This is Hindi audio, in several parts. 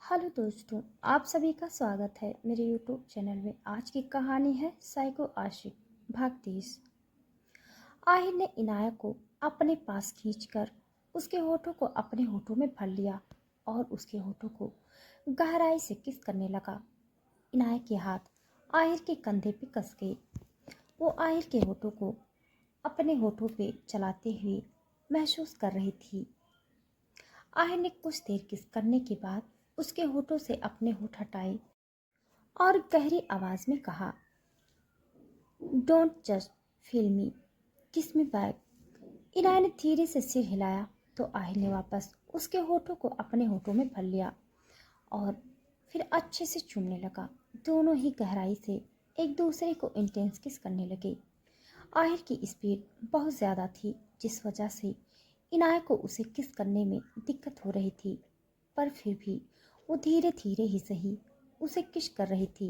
हेलो दोस्तों, आप सभी का स्वागत है मेरे यूट्यूब चैनल में। आज की कहानी है साइको आशिक भाग 30। आहिर ने इनाया को अपने पास खींचकर उसके होठों को अपने होठों में भर लिया और उसके होठों को गहराई से किस करने लगा। इनाया के हाथ आहिर के कंधे पे कस गए। वो आहिर के होठों को अपने होठों पे चलाते हुए महसूस कर रही थी। आहिर ने कुछ देर किस करने के बाद उसके होठों से अपने होठ हटाए और गहरी आवाज में कहा, डोंट जस्ट फील मी, किस मी बैक। इनाया ने धीरे से सिर हिलाया तो आहिर ने वापस उसके होठों को अपने होठों में भर लिया और फिर अच्छे से चूमने लगा। दोनों ही गहराई से एक दूसरे को इंटेंस किस करने लगे। आहिर की स्पीड बहुत ज़्यादा थी, जिस वजह से इनाया को उसे किस करने में दिक्कत हो रही थी, पर फिर भी वो धीरे धीरे ही सही उसे किस कर रही थी।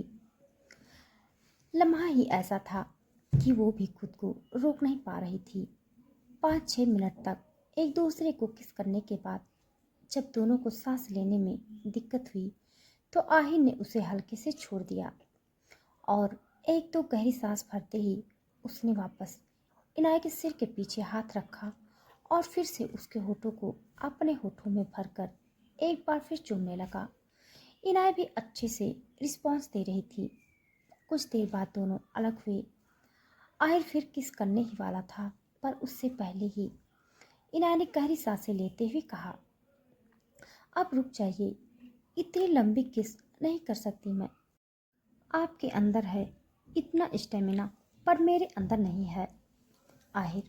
लम्हा ही ऐसा था कि वो भी खुद को रोक नहीं पा रही थी। 5-6 मिनट तक एक दूसरे को किस करने के बाद जब दोनों को सांस लेने में दिक्कत हुई तो आहिर ने उसे हल्के से छोड़ दिया और एक दो गहरी सांस भरते ही उसने वापस इनाया के सिर के पीछे हाथ रखा और फिर से उसके होठों को अपने होठों में भरकर एक बार फिर चूमने लगा। इनाया भी अच्छे से रिस्पॉन्स दे रही थी। कुछ देर बाद दोनों अलग हुए। आहिर फिर किस करने ही वाला था, पर उससे पहले ही इनाया ने गहरी सांसें लेते हुए कहा, अब रुक जाइए, इतनी लंबी किस नहीं कर सकती मैं। आपके अंदर है इतना स्टेमिना, पर मेरे अंदर नहीं है। आहिर,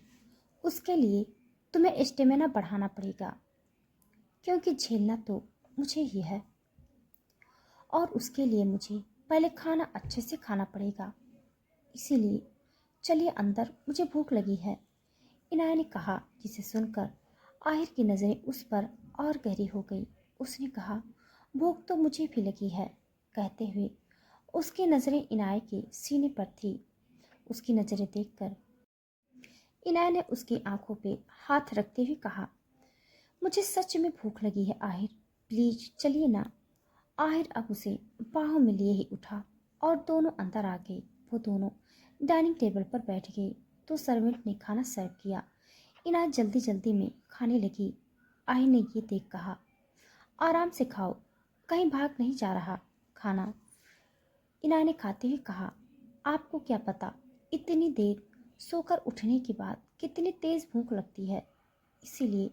उसके लिए तुम्हें स्टेमिना बढ़ाना पड़ेगा, क्योंकि झेलना तो मुझे ही है और उसके लिए मुझे पहले खाना अच्छे से खाना पड़ेगा। इसीलिए चलिए अंदर, मुझे भूख लगी है। इनाया ने कहा, जिसे सुनकर आहिर की नज़रें उस पर और गहरी हो गई। उसने कहा, भूख तो मुझे भी लगी है। कहते हुए उसकी नज़रें इनाया के सीने पर थी। उसकी नज़रें देखकर इनाया ने उसकी आंखों पे हाथ रखते हुए कहा, मुझे सच में भूख लगी है आहिर, प्लीज चलिए ना। आहिर अब उसे बाहों में लिए ही उठा और दोनों अंदर आ गए। वो दोनों डाइनिंग टेबल पर बैठ गए तो सर्वेंट ने खाना सर्व किया। इनाया जल्दी जल्दी में खाने लगी। आहिर ने ये देख कहा, आराम से खाओ, कहीं भाग नहीं जा रहा खाना। इनाया ने खाते हुए कहा, आपको क्या पता इतनी देर सोकर उठने के बाद कितनी तेज भूख लगती है, इसीलिए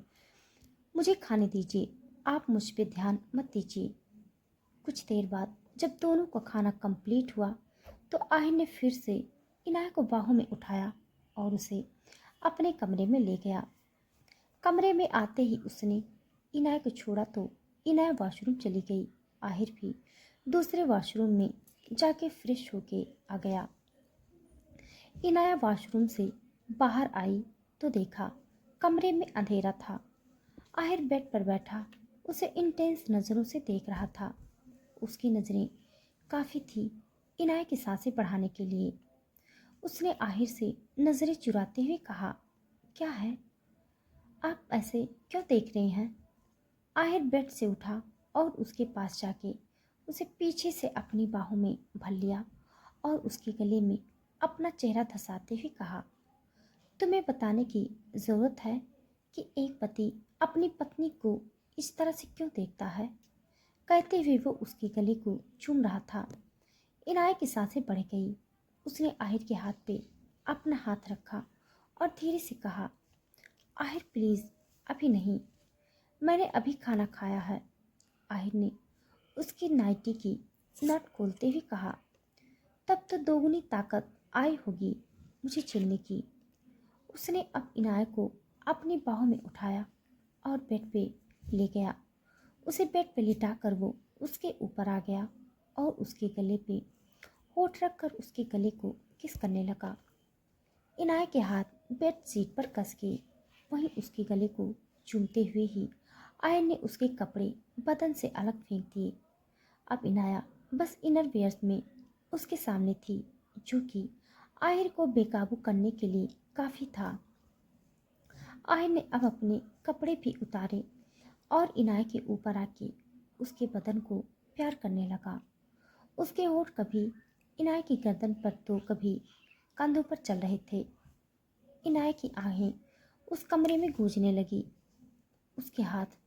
मुझे खाने दीजिए, आप मुझ पे ध्यान मत दीजिए। कुछ देर बाद जब दोनों का खाना कंप्लीट हुआ तो आहिर ने फिर से इनाया को बाहों में उठाया और उसे अपने कमरे में ले गया। कमरे में आते ही उसने इनाया को छोड़ा तो इनाया वॉशरूम चली गई। आहिर भी दूसरे वॉशरूम में जाके फ्रेश होके आ गया। इनाया वॉशरूम से बाहर आई तो देखा कमरे में अंधेरा था। आहिर बेड पर बैठा उसे इंटेंस नज़रों से देख रहा था। उसकी नज़रें काफ़ी थी इनाया की सांसें बढ़ाने के लिए। उसने आहिर से नज़रें चुराते हुए कहा, क्या है, आप ऐसे क्यों देख रहे हैं। आहिर बेड से उठा और उसके पास जाके उसे पीछे से अपनी बाहों में भर लिया और उसके गले में अपना चेहरा धंसाते हुए कहा, तुम्हें बताने की ज़रूरत है कि एक पति अपनी पत्नी को इस तरह से क्यों देखता है। कहते हुए वो उसके गले को चूम रहा था। इनाया की सांसें बढ़ गई। उसने आहिर के हाथ पे अपना हाथ रखा और धीरे से कहा, आहिर प्लीज़, अभी नहीं, मैंने अभी खाना खाया है। आहिर ने उसकी नाइटी की नट खोलते हुए कहा, तब तो दोगुनी ताकत आई होगी मुझे झेलने की। उसने अब इनाया को अपनी बाहों में उठाया और बेड पे ले गया। उसे बेड पे लिटाकर वो उसके ऊपर आ गया और उसके गले पे होठ रख कर उसके गले को किस करने लगा। इनाया के हाथ बेड शीट पर कस गए। वहीं उसके गले को चूमते हुए ही आयन ने उसके कपड़े बदन से अलग फेंक दिए। अब इनाया बस इनर वेयर्स में उसके सामने थी, जो कि आहिर को बेकाबू करने के लिए काफ़ी था। आहिर ने अब अपने कपड़े भी उतारे और इनाया के ऊपर आके उसके बदन को प्यार करने लगा। उसके होठ कभी इनाय की गर्दन पर तो कभी कंधों पर चल रहे थे। इनाय की आहें उस कमरे में गूंजने लगी। उसके हाथ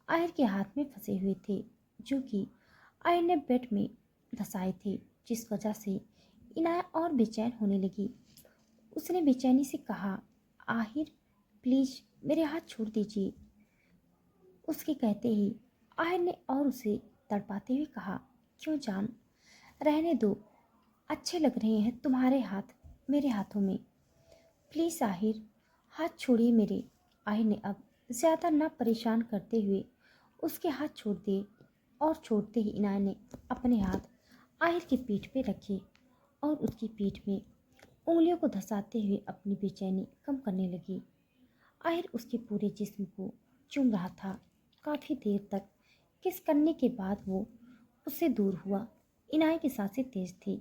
आहिर के हाथ में फंसे हुए थे, जो कि आहिर ने बेड में धंसाए थे, जिस वजह से इनाया और बेचैन होने लगी। उसने बेचैनी से कहा, आहिर प्लीज मेरे हाथ छोड़ दीजिए। उसके कहते ही आहिर ने और उसे तड़पाते हुए कहा, क्यों जान, रहने दो, अच्छे लग रहे हैं तुम्हारे हाथ मेरे हाथों में। प्लीज़ आहिर, हाथ छोड़िए मेरे। आहिर ने अब ज़्यादा न परेशान करते हुए उसके हाथ छोड़ दिए और छोड़ते ही इनाया ने अपने हाथ आहिर की पीठ पे रखे और उसकी पीठ में उंगलियों को धंसाते हुए अपनी बेचैनी कम करने लगी। आहिर उसके पूरे जिस्म को चूम रहा था। काफ़ी देर तक किस करने के बाद वो उससे दूर हुआ। इनाया की सांसें तेज थी,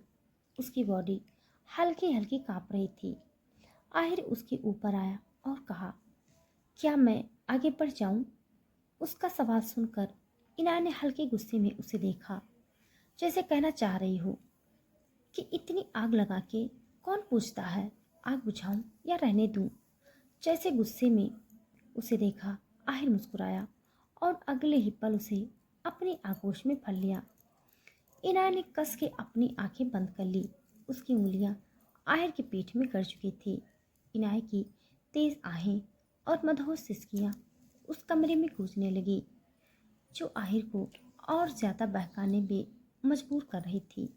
उसकी बॉडी हल्की हल्की काँप रही थी। आहिर उसके ऊपर आया और कहा, क्या मैं आगे बढ़ जाऊं? उसका सवाल सुनकर इनाया ने हल्के गुस्से में उसे देखा, जैसे कहना चाह रही हो कि इतनी आग लगा के कौन पूछता है, आग बुझाऊं या रहने दूं? जैसे गुस्से में उसे देखा, आहिर मुस्कुराया और अगले ही पल उसे अपनी आगोश में भर लिया। इनाया ने कस के अपनी आंखें बंद कर ली। उसकी उंगलियां आहिर की पीठ में गड़ चुकी थी। इनाया की तेज आहें और मधुर सिसकियां उस कमरे में गूंजने लगी, जो आहिर को और ज़्यादा बहकाने में मजबूर कर रही थी।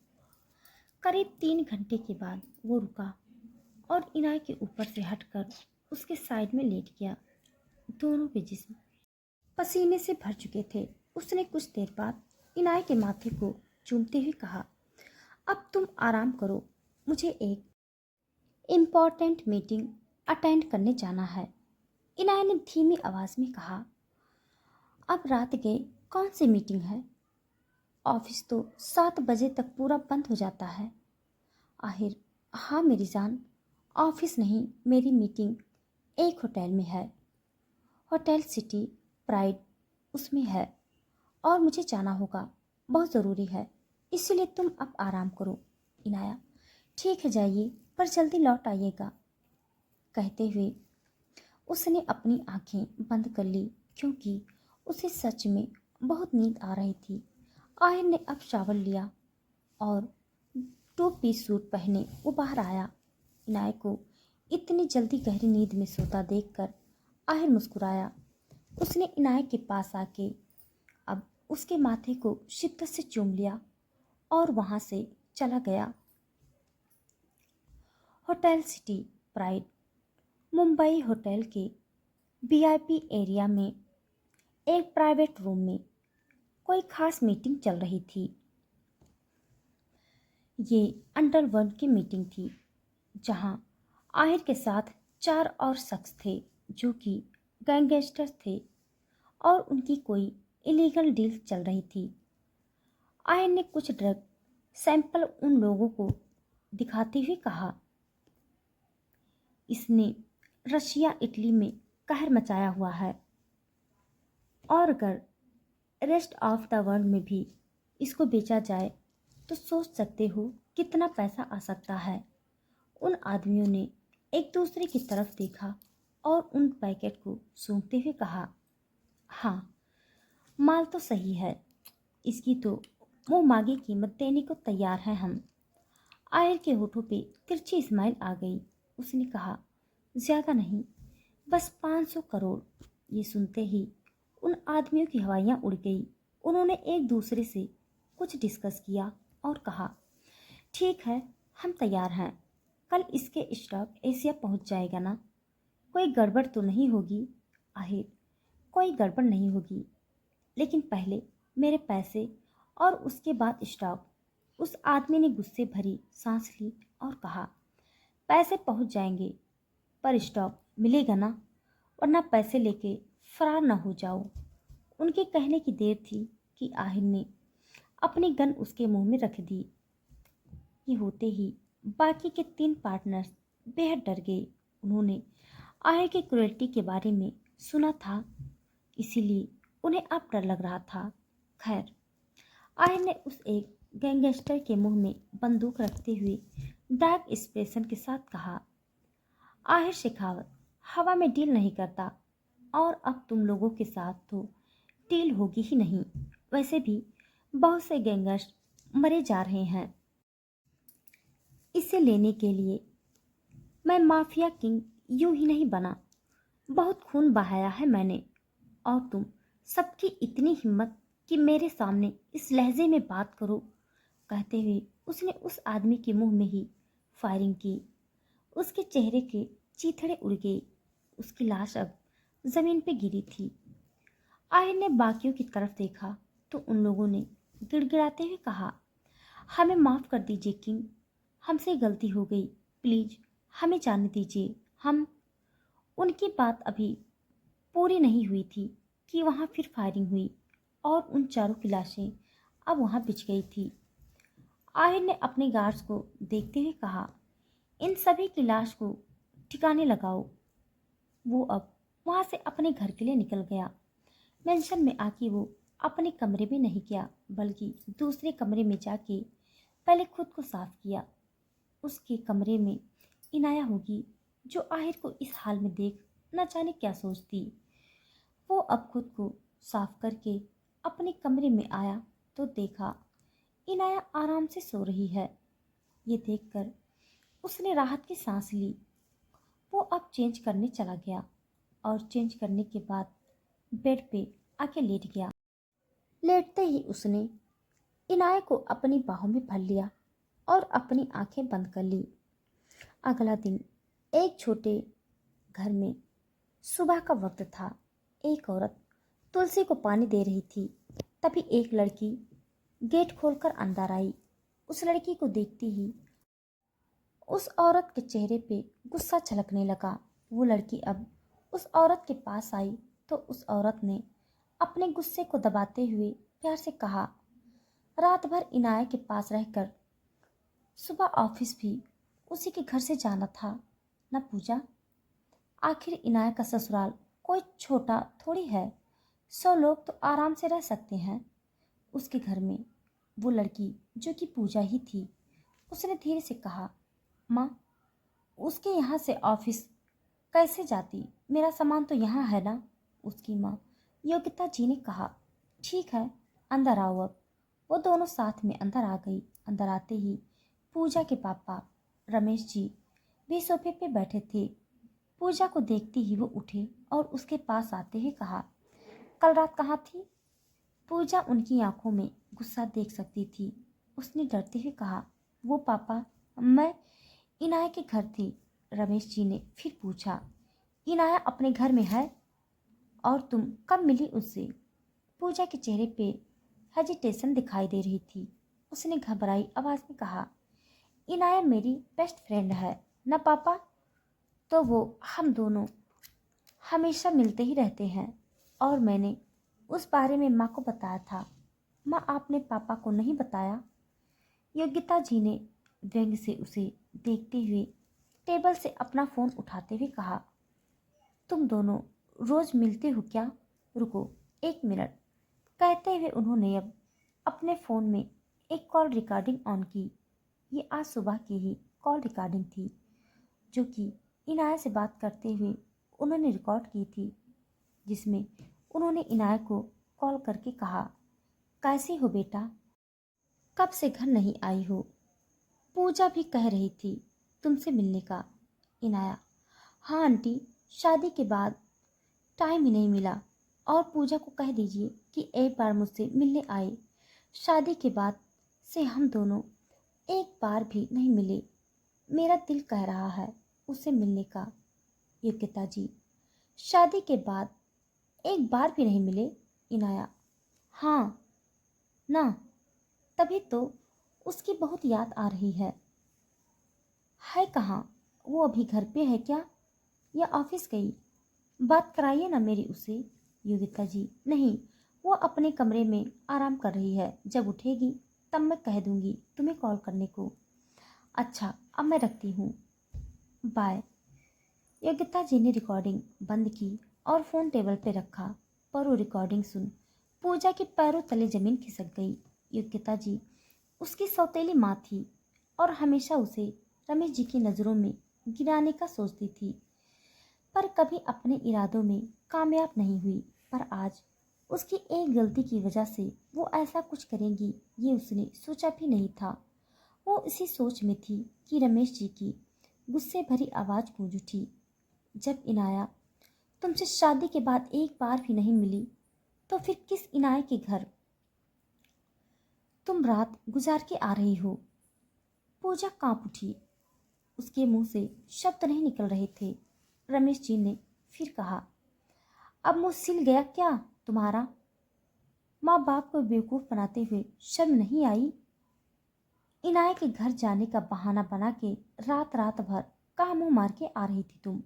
करीब 3 घंटे के बाद वो रुका और इनाय के ऊपर से हटकर उसके साइड में लेट गया। दोनों के जिस्म पसीने से भर चुके थे। उसने कुछ देर बाद इनाय के माथे को चूमते हुए कहा, अब तुम आराम करो, मुझे एक इम्पॉर्टेंट मीटिंग अटेंड करने जाना है। इनाय ने धीमी आवाज़ में कहा, अब रात के कौन सी मीटिंग है? ऑफिस तो 7 बजे तक पूरा बंद हो जाता है। आहिर, हाँ मेरी जान, ऑफिस नहीं, मेरी मीटिंग एक होटल में है, होटल सिटी प्राइड उसमें है और मुझे जाना होगा, बहुत ज़रूरी है, इसलिए तुम अब आराम करो। इनाया, ठीक है जाइए, पर जल्दी लौट आइएगा। कहते हुए उसने अपनी आंखें बंद कर ली, क्योंकि उसे सच में बहुत नींद आ रही थी। आहिर ने अब शावर लिया और 2 पीस सूट पहने वो बाहर आया। इनाय को इतनी जल्दी गहरी नींद में सोता देखकर आहिर मुस्कुराया। उसने इनाय के पास आके अब उसके माथे को शिद्दत से चूम लिया और वहाँ से चला गया। Hotel city pride Mumbai hotel के वीआईपी एरिया में एक प्राइवेट रूम में कोई खास मीटिंग चल रही थी। ये अंडरवर्ल्ड की मीटिंग थी, जहां आहिर के साथ 4 और शख्स थे, जो कि गैंगस्टर थे और उनकी कोई इलीगल डील चल रही थी। आहिर ने कुछ ड्रग सैंपल उन लोगों को दिखाते हुए कहा, इसने रशिया इटली में कहर मचाया हुआ है और अगर रेस्ट ऑफ द वर्ल्ड में भी इसको बेचा जाए तो सोच सकते हो कितना पैसा आ सकता है। उन आदमियों ने एक दूसरे की तरफ देखा और उन पैकेट को सूंघते हुए कहा, हाँ माल तो सही है, इसकी तो मुँह मांगी कीमत देने को तैयार हैं हम। आयर के होठों पे तिरछी स्माइल आ गई। उसने कहा, ज़्यादा नहीं, बस 500 करोड़। ये सुनते ही उन आदमियों की हवाइयाँ उड़ गई। उन्होंने एक दूसरे से कुछ डिस्कस किया और कहा, ठीक है, हम तैयार हैं। कल इसके स्टॉक एशिया पहुंच जाएगा ना? कोई गड़बड़ तो नहीं होगी? आहिर, कोई गड़बड़ नहीं होगी, लेकिन पहले मेरे पैसे और उसके बाद स्टॉक। उस आदमी ने गुस्से भरी सांस ली और कहा, पैसे पहुंच जाएंगे, पर स्टॉक मिलेगा ना? वरना पैसे लेके फरार न हो जाओ। उनके कहने की देर थी कि आहिर ने अपनी गन उसके मुंह में रख दी। ये होते ही बाकी के 3 पार्टनर्स बेहद डर गए। उन्होंने आहिर की क्रूएल्टी के बारे में सुना था, इसीलिए उन्हें अब डर लग रहा था। खैर, आहिर ने उस एक गैंगस्टर के मुंह में बंदूक रखते हुए डार्क एक्सप्रेशन के साथ कहा, आहिर शेखावत हवा में डील नहीं करता, और अब तुम लोगों के साथ तो डील होगी ही नहीं। वैसे भी बहुत से गैंगर्स मरे जा रहे हैं। इसे लेने के लिए मैं माफिया किंग यूं ही नहीं बना, बहुत खून बहाया है मैंने। और तुम सबकी इतनी हिम्मत कि मेरे सामने इस लहजे में बात करो। कहते हुए उसने उस आदमी के मुंह में ही फायरिंग की। उसके चेहरे के चीथड़े उड़ गए। उसकी लाश अब जमीन पे गिरी थी। आहिर ने बाकियों की तरफ देखा तो उन लोगों ने गिड़गिड़ाते हुए कहा, हमें माफ कर दीजिए किंग, हमसे गलती हो गई, प्लीज हमें जाने दीजिए। हम उनकी बात अभी पूरी नहीं हुई थी कि वहां फिर फायरिंग हुई और उन चारों की लाशें अब वहां बिछ गई थी। आहिर ने अपने गार्ड्स को देखते हुए कहा, इन सभी की लाश को ठिकाने लगाओ। वो अब वहां से अपने घर के लिए निकल गया। मेंशन में आके वो अपने कमरे में नहीं गया, बल्कि दूसरे कमरे में जाके पहले खुद को साफ किया। उसके कमरे में इनाया होगी, जो आहिर को इस हाल में देख न जाने क्या सोचती। वो अब खुद को साफ करके अपने कमरे में आया तो देखा इनाया आराम से सो रही है। ये देखकर उसने राहत की सांस ली। वो अब चेंज करने चला गया और चेंज करने के बाद बेड पे आके लेट गया। लेटते ही उसने इनाया को अपनी बाहों में भर लिया और अपनी आंखें बंद कर ली। अगला दिन एक छोटे घर में सुबह का वक्त था। एक औरत तुलसी को पानी दे रही थी। तभी एक लड़की गेट खोलकर अंदर आई। उस लड़की को देखते ही उस औरत के चेहरे पे गुस्सा छलकने लगा। वो लड़की अब उस औरत के पास आई तो उस औरत ने अपने गुस्से को दबाते हुए प्यार से कहा, रात भर इनाया के पास रहकर सुबह ऑफिस भी उसी के घर से जाना था ना पूजा। आखिर इनाया का ससुराल कोई छोटा थोड़ी है, 100 लोग तो आराम से रह सकते हैं उसके घर में। वो लड़की जो कि पूजा ही थी, उसने धीरे से कहा, माँ उसके यहाँ से ऑफिस कैसे जाती, मेरा सामान तो यहाँ है ना। उसकी माँ योगिता जी ने कहा, ठीक है अंदर आओ अब। वो दोनों साथ में अंदर आ गई। अंदर आते ही पूजा के पापा रमेश जी भी सोफे पे बैठे थे। पूजा को देखते ही वो उठे और उसके पास आते ही कहा, कल रात कहाँ थी। पूजा उनकी आंखों में गुस्सा देख सकती थी। उसने डरते हुए कहा, वो पापा मैं इनाया के घर थी। रमेश जी ने फिर पूछा, इनाया अपने घर में है और तुम कब मिली उससे। पूजा के चेहरे पे हेजिटेशन दिखाई दे रही थी। उसने घबराई आवाज में कहा, इनाया मेरी बेस्ट फ्रेंड है ना पापा, तो वो हम दोनों हमेशा मिलते ही रहते हैं और मैंने उस बारे में माँ को बताया था। माँ आपने पापा को नहीं बताया। योगिता जी ने व्यंग से उसे देखते हुए टेबल से अपना फ़ोन उठाते हुए कहा, तुम दोनों रोज मिलते हो क्या। रुको 1 मिनट। कहते हुए उन्होंने अब अपने फ़ोन में एक कॉल रिकॉर्डिंग ऑन की। ये आज सुबह की ही कॉल रिकॉर्डिंग थी, जो कि इनाया से बात करते हुए उन्होंने रिकॉर्ड की थी, जिसमें उन्होंने इनाया को कॉल करके कहा, कैसी हो बेटा, कब से घर नहीं आई हो। पूजा भी कह रही थी तुमसे मिलने का। इनाया, हाँ आंटी, शादी के बाद टाइम ही नहीं मिला। और पूजा को कह दीजिए कि एक बार मुझसे मिलने आए। शादी के बाद से हम दोनों एक बार भी नहीं मिले। मेरा दिल कह रहा है उससे मिलने का। योग्यता जी, शादी के बाद एक बार भी नहीं मिले। इनाया, हाँ ना, तभी तो उसकी बहुत याद आ रही है कहाँ, वो अभी घर पे है क्या या ऑफिस गई। बात कराइए ना मेरी उससे। योगिता जी, नहीं, वो अपने कमरे में आराम कर रही है, जब उठेगी तब मैं कह दूंगी तुम्हें कॉल करने को। अच्छा अब मैं रखती हूँ, बाय। योगिता जी ने रिकॉर्डिंग बंद की और फ़ोन टेबल पे रखा, पर वो रिकॉर्डिंग सुन पूजा के पैरों तले जमीन खिसक गई। योग्यता जी उसकी सौतेली माँ थी और हमेशा उसे रमेश जी की नज़रों में गिराने का सोचती थी, पर कभी अपने इरादों में कामयाब नहीं हुई। पर आज उसकी एक गलती की वजह से वो ऐसा कुछ करेंगी ये उसने सोचा भी नहीं था। वो इसी सोच में थी कि रमेश जी की गुस्से भरी आवाज़ गूंज उठी, जब इनाया तुमसे शादी के बाद एक बार भी नहीं मिली तो फिर किस इनाया के घर तुम रात गुजार के आ रही हो। पूजा कांप उठी। उसके मुंह से शब्द नहीं निकल रहे थे। रमेश जी ने फिर कहा, अब मुंह सिल गया क्या तुम्हारा? माँ बाप को बेवकूफ़ बनाते हुए शर्म नहीं आई? इनाया के घर जाने का बहाना बना के रात रात भर कहाँ मुंह मार के आ रही थी तुम?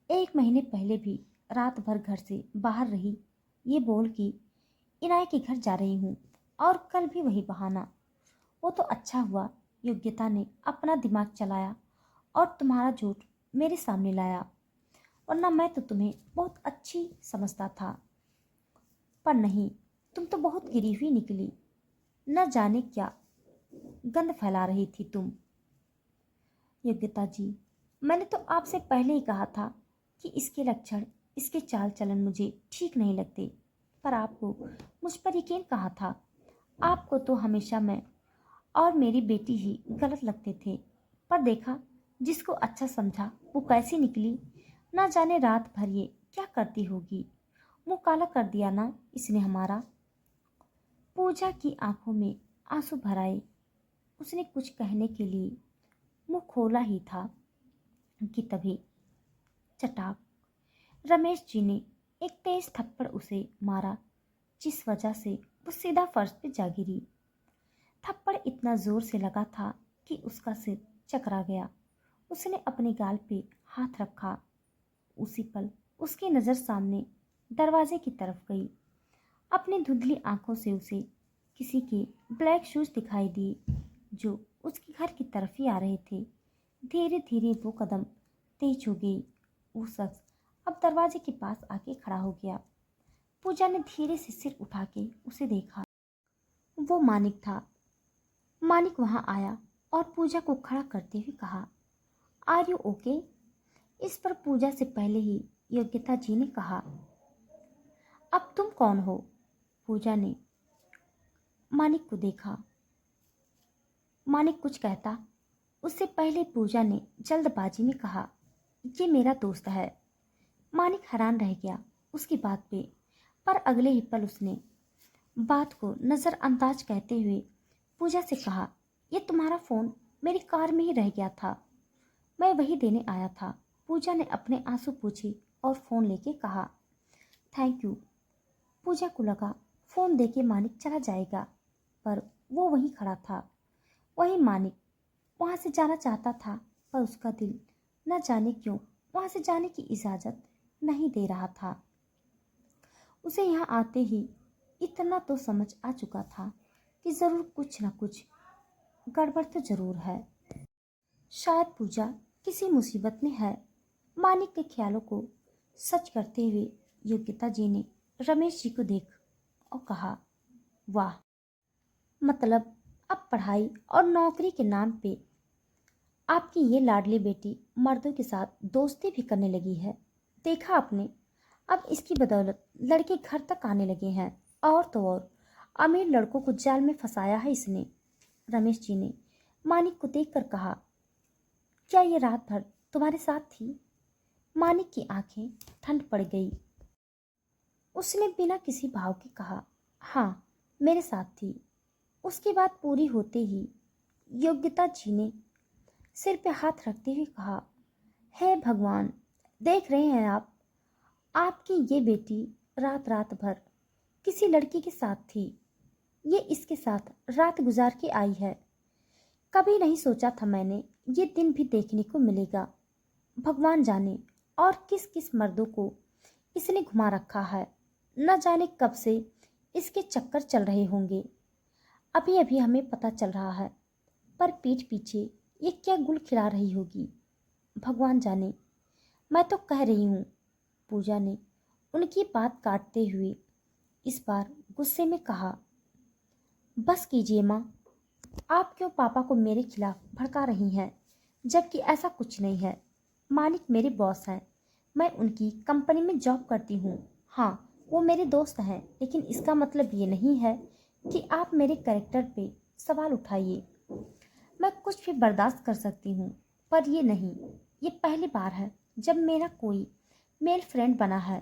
1 महीने पहले भी रात भर घर से बाहर रही, ये बोल कि इनाया के घर जा रही हूँ, और कल भी वही बहाना। वो तो अच्छा हुआ योग्यता ने अपना दिमाग चलाया और तुम्हारा झूठ मेरे सामने लाया, वरना मैं तो तुम्हें बहुत अच्छी समझता था। पर नहीं, तुम तो बहुत गिरी हुई निकली। न जाने क्या गंध फैला रही थी तुम। योग्यता जी, मैंने तो आपसे पहले ही कहा था कि इसके लक्षण, इसके चाल चलन मुझे ठीक नहीं लगते, पर आपको मुझ पर यकीन कहा था। आपको तो हमेशा मैं और मेरी बेटी ही गलत लगते थे, पर देखा जिसको अच्छा समझा वो कैसी निकली। ना जाने रात भर ये क्या करती होगी। मुंह काला कर दिया ना इसने हमारा। पूजा की आंखों में आंसू भर आए। उसने कुछ कहने के लिए मुंह खोला ही था कि तभी चटाक, रमेश जी ने एक तेज थप्पड़ उसे मारा, जिस वजह से वो सीधा फर्श पे जा गिरी। थप्पड़ इतना जोर से लगा था कि उसका सिर चकरा गया। उसने अपने गाल पे हाथ रखा। उसी पल उसकी नज़र सामने दरवाजे की तरफ गई। अपनी धुंधली आंखों से उसे किसी के ब्लैक शूज दिखाई दिए जो उसके घर की तरफ ही आ रहे थे। धीरे धीरे वो कदम तेज हो गई। वो शख्स अब दरवाजे के पास आके खड़ा हो गया। पूजा ने धीरे से सिर उठा के उसे देखा। वो मानिक था। मानिक वहां आया और पूजा को खड़ा करते हुए कहा, आर यू ओके? इस पर पूजा से पहले ही योग्यता जी ने कहा, अब तुम कौन हो? पूजा ने मानिक को देखा। मानिक कुछ कहता उससे पहले पूजा ने जल्दबाजी में कहा, ये मेरा दोस्त है। मानिक हैरान रह गया उसकी बात पे, पर अगले ही पल उसने बात को नज़रअंदाज कहते हुए पूजा से कहा, ये तुम्हारा फ़ोन मेरी कार में ही रह गया था, मैं वही देने आया था। पूजा ने अपने आंसू पूछे और फ़ोन लेके कहा, थैंक यू। पूजा को लगा फ़ोन देके मानिक चला जाएगा, पर वो वहीं खड़ा था। वही मानिक वहाँ से जाना चाहता था, पर उसका दिल न जाने क्यों वहाँ से जाने की इजाज़त नहीं दे रहा था। उसे यहाँ आते ही इतना तो समझ आ चुका था कि ज़रूर कुछ न कुछ गड़बड़ तो ज़रूर है। शायद पूजा किसी मुसीबत में है। मानिक के ख्यालों को सच करते हुए योग्यता जी ने रमेश जी को देख और कहा, वाह, मतलब अब पढ़ाई और नौकरी के नाम पे आपकी ये लाडली बेटी मर्दों के साथ दोस्ती भी करने लगी है। देखा आपने, अब इसकी बदौलत लड़के घर तक आने लगे हैं, और तो और अमीर लड़कों को जाल में फंसाया है इसने। रमेश जी ने मानिक को देखकर कहा, क्या ये रात भर तुम्हारे साथ थी? मानिक की आंखें ठंड पड़ गई। उसने बिना किसी भाव के कहा, हाँ, मेरे साथ थी। उसकी बात पूरी होते ही योग्यता जी ने सिर पे हाथ रखते हुए कहा, हे भगवान, देख रहे हैं आप, आपकी ये बेटी रात रात भर किसी लड़की के साथ थी। ये इसके साथ रात गुजार के आई है। कभी नहीं सोचा था मैंने ये दिन भी देखने को मिलेगा। भगवान जाने और किस किस मर्दों को इसने घुमा रखा है। न जाने कब से इसके चक्कर चल रहे होंगे। अभी अभी हमें पता चल रहा है, पर पीठ पीछे ये क्या गुल खिला रही होगी। भगवान जाने। मैं तो कह रही हूँ। पूजा ने उनकी बात काटते हुए इस बार गुस्से में कहा, बस कीजिए माँ, आप क्यों पापा को मेरे खिलाफ भड़का रही हैं, जबकि ऐसा कुछ नहीं है। मालिक मेरे बॉस हैं, मैं उनकी कंपनी में जॉब करती हूँ। हाँ, वो मेरे दोस्त हैं, लेकिन इसका मतलब ये नहीं है कि आप मेरे कैरेक्टर पे सवाल उठाइए। मैं कुछ भी बर्दाश्त कर सकती हूँ, पर ये नहीं। ये पहली बार है जब मेरा कोई मेल फ्रेंड बना है,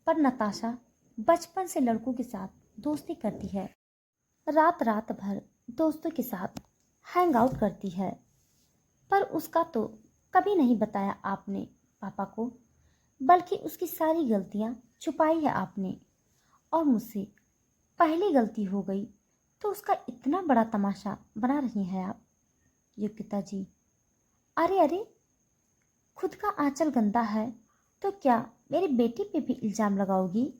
पर नताशा बचपन से लड़कों के साथ दोस्ती करती है, रात रात भर दोस्तों के साथ हैंग आउट करती है। पर उसका तो कभी नहीं बताया आपने पापा को, बल्कि उसकी सारी गलतियां छुपाई है आपने। और मुझसे पहली गलती हो गई तो उसका इतना बड़ा तमाशा बना रही हैं आप। योग्यता जी, अरे अरे, खुद का आंचल गंदा है तो क्या मेरी बेटी पे भी इल्जाम लगाओगी?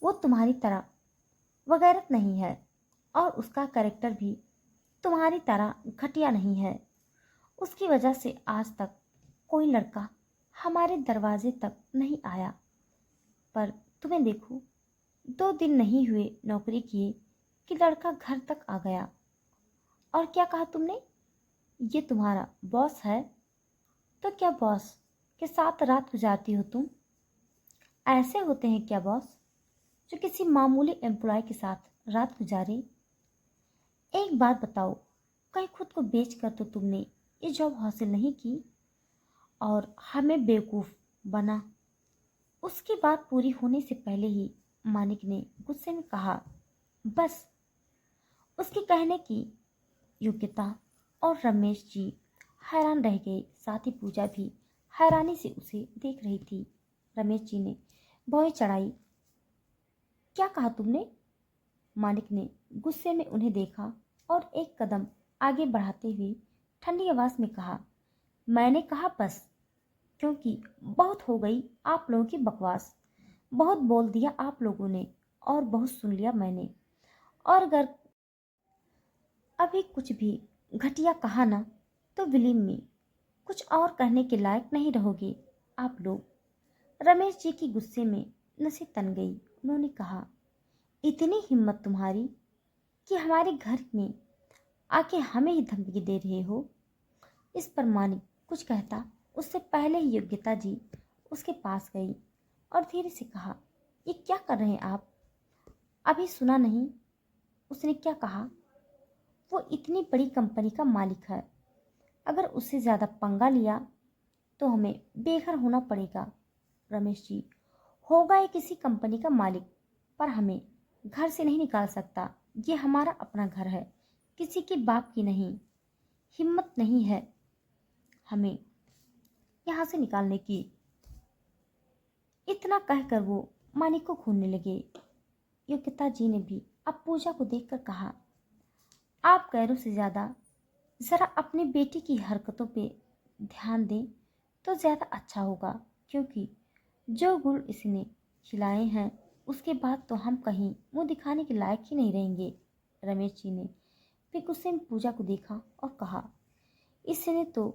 वो तुम्हारी तरह वगैरत नहीं है, और उसका कैरेक्टर भी तुम्हारी तरह घटिया नहीं है। उसकी वजह से आज तक कोई लड़का हमारे दरवाजे तक नहीं आया। पर तुम्हें देखो, 2 दिन नहीं हुए नौकरी किए कि लड़का घर तक आ गया। और क्या कहा तुमने? ये तुम्हारा बॉस है? तो क्या बॉस के साथ रात गुजारती हो तुम? ऐसे होते हैं क्या बॉस, जो किसी मामूली एम्प्लॉय के साथ रात गुजारे? एक बात बताओ, कहीं खुद को बेच कर तो तुमने ये जॉब हासिल नहीं की और हमें बेवकूफ़ बना? उसकी बात पूरी होने से पहले ही मानिक ने गुस्से में कहा, बस। उसके कहने की योग्यता और रमेश जी हैरान रह गए, साथ ही पूजा भी हैरानी से उसे देख रही थी। रमेश जी ने भौं चढ़ाई। क्या कहा तुमने? मानिक ने गुस्से में उन्हें देखा और एक कदम आगे बढ़ाते हुए ठंडी आवाज में कहा, मैंने कहा बस, क्योंकि बहुत हो गई आप लोगों की बकवास। बहुत बोल दिया आप लोगों ने और बहुत सुन लिया मैंने। और अगर अभी कुछ भी घटिया कहा ना, तो बिलीव मी, कुछ और कहने के लायक नहीं रहोगे आप लोग। रमेश जी की गुस्से में नसें तन गई। उन्होंने कहा, इतनी हिम्मत तुम्हारी कि हमारे घर में आके हमें ही धमकी दे रहे हो? इस पर मानिक कुछ कहता उससे पहले ही योग्यता जी उसके पास गई और धीरे से कहा, ये क्या कर रहे हैं आप? अभी सुना नहीं उसने क्या कहा? वो इतनी बड़ी कंपनी का मालिक है, अगर उससे ज़्यादा पंगा लिया तो हमें बेघर होना पड़ेगा। रमेश जी, होगा ये किसी कंपनी का मालिक, पर हमें घर से नहीं निकाल सकता। ये हमारा अपना घर है, किसी के बाप की नहीं। हिम्मत नहीं है हमें यहाँ से निकालने की। इतना कहकर वो मानिक को घूरने लगे। योग्यता जी ने भी अब पूजा को देखकर कहा, आप गैरों से ज़्यादा ज़रा अपनी बेटी की हरकतों पे ध्यान दें तो ज़्यादा अच्छा होगा, क्योंकि जो गुण इसने खिलाए हैं उसके बाद तो हम कहीं मुंह दिखाने के लायक ही नहीं रहेंगे। रमेश जी ने फिर गुस्से में पूजा को देखा और कहा, इसने तो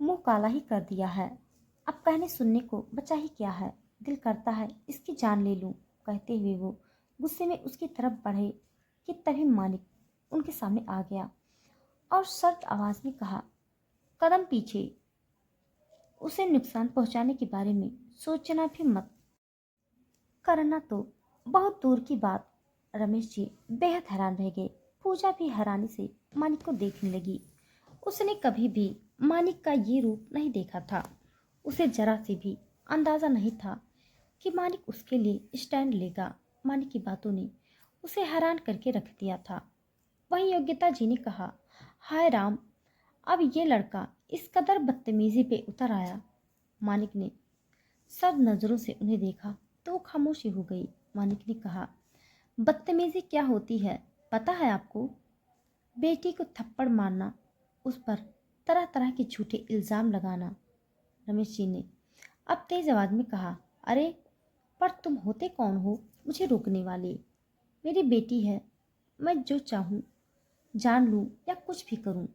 मुंह काला ही कर दिया है, अब कहने सुनने को बचा ही क्या है? दिल करता है इसकी जान ले लूं। कहते हुए वो गुस्से में उसकी तरफ बढ़े कि तभी मालिक उनके सामने आ गया और सख्त आवाज में कहा, कदम पीछे। उसे नुकसान पहुंचाने के बारे में सोचना भी मत। करना तो बहुत दूर की बात। रमेश जी बेहद हैरान रह गए। पूजा भी हैरानी से मानिक को देखने लगी। उसने कभी भी मानिक का ये रूप नहीं देखा था। उसे जरा से भी अंदाजा नहीं था कि मानिक उसके लिए स्टैंड लेगा। मानिक की बातों ने उसे हैरान करके रख दिया था। वहीं योग्यता जी ने कहा, हाय राम, अब ये लड़का इस कदर बदतमीजी पे उतर आया। मानिक ने सब नजरों से उन्हें देखा तो वो खामोशी हो गई। मानिक ने कहा, बदतमीजी क्या होती है पता है आपको? बेटी को थप्पड़ मारना, उस पर तरह तरह के झूठे इल्ज़ाम लगाना। रमेश जी ने अब तेज आवाज में कहा, अरे पर तुम होते कौन हो मुझे रोकने वाले? मेरी बेटी है, मैं जो चाहूँ जान लूँ या कुछ भी करूँ।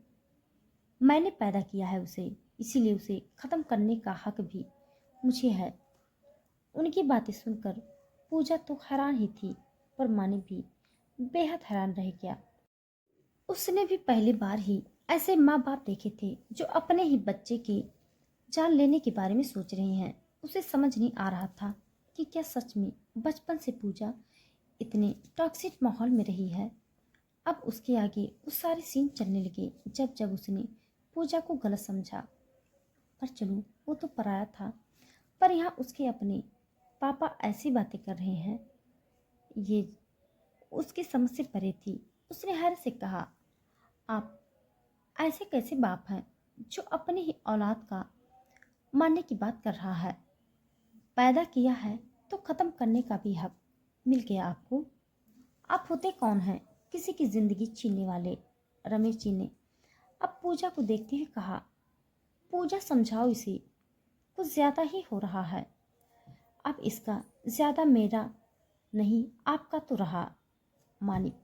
मैंने पैदा किया है उसे, इसीलिए उसे ख़त्म करने का हक भी मुझे है। उनकी बातें सुनकर पूजा तो हैरान ही थी, पर मानिक भी बेहद हैरान रह गया। उसने भी पहली बार ही ऐसे माँ बाप देखे थे जो अपने ही बच्चे की जान लेने के बारे में सोच रहे हैं। उसे समझ नहीं आ रहा था कि क्या सच में बचपन से पूजा इतने टॉक्सिक माहौल में रही है। अब उसके आगे वो सारे सीन चलने लगे जब जब उसने पूजा को गलत समझा। पर चलो, वो तो पराया था, पर यहाँ उसके अपने पापा ऐसी बातें कर रहे हैं, ये उसकी समझ से परे थी। उसने हैरत से कहा, आप ऐसे कैसे बाप हैं जो अपनी ही औलाद का मारने की बात कर रहा है? पैदा किया है तो ख़त्म करने का भी हक मिल गया आपको। आप होते कौन हैं किसी की ज़िंदगी छीनने वाले? रमेश जी ने अब पूजा को देखते हुए कहा, पूजा समझाओ इसे, कुछ ज़्यादा ही हो रहा है। अब इसका ज़्यादा मेरा नहीं आपका तो रहा। मानिक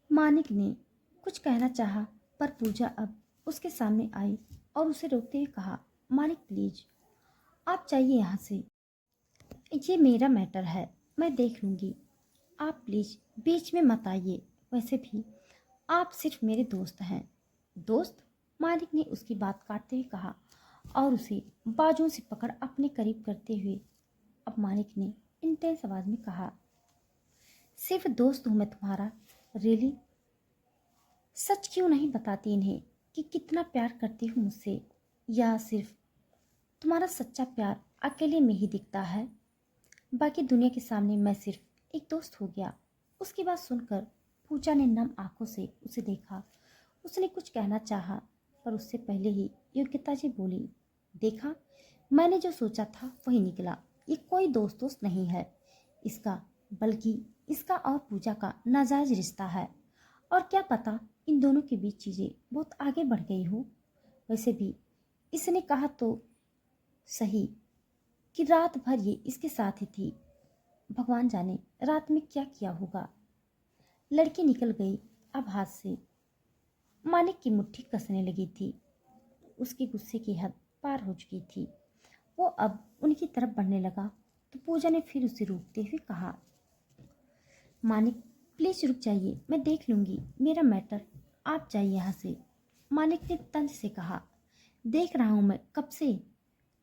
मानिक ने कुछ कहना चाहा, पर पूजा अब उसके सामने आई और उसे रोकते हुए कहा, मानिक प्लीज आप जाइए यहाँ से, ये मेरा मैटर है, मैं देख लूँगी। आप प्लीज बीच में मत आइए। वैसे भी आप सिर्फ मेरे दोस्त हैं। दोस्त? मालिक ने उसकी बात काटते हुए कहा और उसे बाजुओं से पकड़ अपने करीब करते हुए अब मालिक ने इंटेंस आवाज में कहा, सिर्फ दोस्त हूं मैं तुम्हारा। रियली? सच क्यों नहीं बताती इन्हें कि कितना प्यार करती हूँ मुझसे? या सिर्फ तुम्हारा सच्चा प्यार अकेले में ही दिखता है? बाकी दुनिया के सामने मैं सिर्फ एक दोस्त हो गया। उसकी बात सुनकर पूजा ने नम आंखों से उसे देखा। उसने कुछ कहना चाहा, पर उससे पहले ही योग्यता जी बोली, देखा, मैंने जो सोचा था वही निकला। ये कोई दोस्त नहीं है इसका, बल्कि इसका और पूजा का नाजायज रिश्ता है। और क्या पता इन दोनों के बीच चीज़ें बहुत आगे बढ़ गई हो। वैसे भी इसने कहा तो सही कि रात भर ये इसके साथ ही थी। भगवान जाने रात में क्या किया होगा। लड़की निकल गई अब हाथ से। मानिक की मुट्ठी कसने लगी थी। उसके गुस्से की हद पार हो चुकी थी। वो अब उनकी तरफ बढ़ने लगा तो पूजा ने फिर उसे रोकते हुए कहा, मानिक प्लीज रुक जाइए, मैं देख लूंगी मेरा मैटर, आप जाइए यहाँ से। मानिक ने तंज से कहा, देख रहा हूँ मैं कब से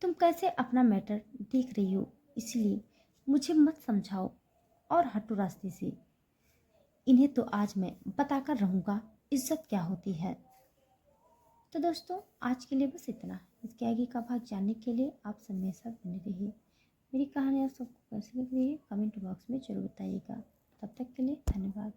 तुम कैसे अपना मैटर देख रही हो, इसलिए मुझे मत समझाओ और हटो रास्ते से। इन्हें तो आज मैं बताकर रहूँगा इज्जत क्या होती है। तो दोस्तों, आज के लिए बस इतना। इसके आगे का भाग जानने के लिए आप सब मेरे साथ बने रहिए। मेरी कहानी आप सबको कैसी लग रही है कमेंट बॉक्स में ज़रूर बताइएगा। तब तक के लिए धन्यवाद।